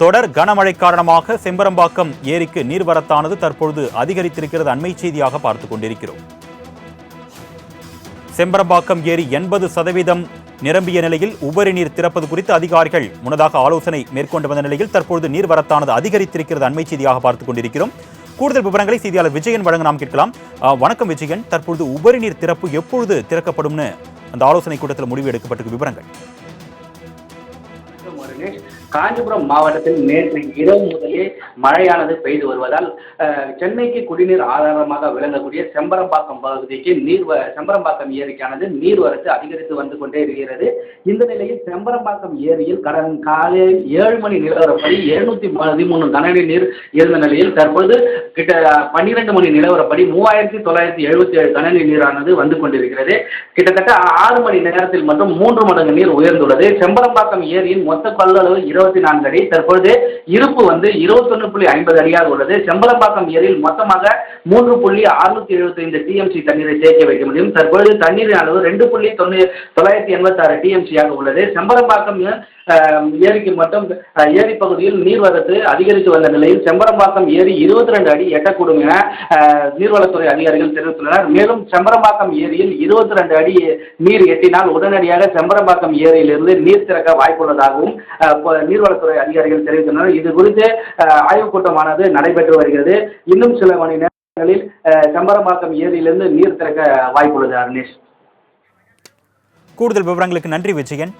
தொடர் கனமழை காரணமாக செம்பரம்பாக்கம் ஏரிக்கு நீர்வரத்தானது தற்பொழுது அதிகரித்திருக்கிறது. அண்மை செய்தியாக பார்த்துக் கொண்டிருக்கிறோம். செம்பரம்பாக்கம் ஏரி 80% நிரம்பிய நிலையில் உபரி நீர் திறப்பது குறித்து அதிகாரிகள் முன்னதாக ஆலோசனை மேற்கொண்டு வந்த நிலையில் தற்பொழுது நீர்வரத்தானது அதிகரித்திருக்கிறது. அண்மை செய்தியாக பார்த்துக் கொண்டிருக்கிறோம். கூடுதல் விவரங்களை செய்தியாளர் விஜயன் வழங்க நாம் கேட்கலாம். வணக்கம் விஜயன், தற்பொழுது உபரி நீர் திறப்பு எப்பொழுது திறக்கப்படும் அந்த ஆலோசனை கூட்டத்தில் முடிவு எடுக்கப்பட்டிருக்கும் விவரங்கள்? காஞ்சிபுரம் மாவட்டத்தில் நேற்று இரவு முதலே மழையானது பெய்து வருவதால் சென்னைக்கு குடிநீர் ஆதாரமாக விளங்கக்கூடிய செம்பரம்பாக்கம் பகுதிக்கு செம்பரம்பாக்கம் ஏரிக்கானது நீர்வரத்து அதிகரித்து வந்து கொண்டே இருக்கிறது. இந்த நிலையில் செம்பரம்பாக்கம் ஏரியில் கடந்த காலையில் 7 மணி நிலவரப்படி 713 கனஅடி நீர் இருந்த நிலையில் தற்போது 12 மணி நிலவரப்படி 3977 கனஅடி நீரானது வந்து கொண்டிருக்கிறது. கிட்டத்தட்ட 6 மணி நேரத்தில் மட்டும் 3 மடங்கு நீர் உயர்ந்துள்ளது. செம்பரம்பாக்கம் ஏரியின் மொத்த கொள்ளளவு 24 அடி. தற்பொழுது இருப்பு 21.50 அடியாக உள்ளது. செம்பரம்பாக்கம் ஏரியில் மொத்தமாக 3.675 டிஎம்சி தண்ணீரை தேக்க வைக்க முடியும். தற்பொழுது தண்ணீரின் அளவு 2.986 டிஎம்சியாக உள்ளது. செம்பரம்பாக்கம் ஏரிக்கு மட்டும் ஏரி பகுதியில் நீர்வரத்து அதிகரித்து வந்த நிலையில் செம்பரம்பாக்கம் ஏரி 22 அடி எட்டக்கூடும் என நீர்வளத்துறை அதிகாரிகள் தெரிவித்துள்ளனர். மேலும் செம்பரம்பாக்கம் ஏரியில் 22 அடி நீர் எட்டினால் உடனடியாக செம்பரம்பாக்கம் ஏரியிலிருந்து நீர் திறக்க வாய்ப்புள்ளதாகவும் நீர்வளத்துறை அதிகாரிகள் தெரிவித்துள்ளனர். இது குறித்து ஆய்வுக் கூட்டமானது நடைபெற்று வருகிறது. இன்னும் சில மணி நேரங்களில் செம்பரம்பாக்கம் ஏரியிலிருந்து நீர் திறக்க வாய்ப்புள்ளது. அருணேஷ், கூடுதல் விவரங்களுக்கு நன்றி விஜயன்.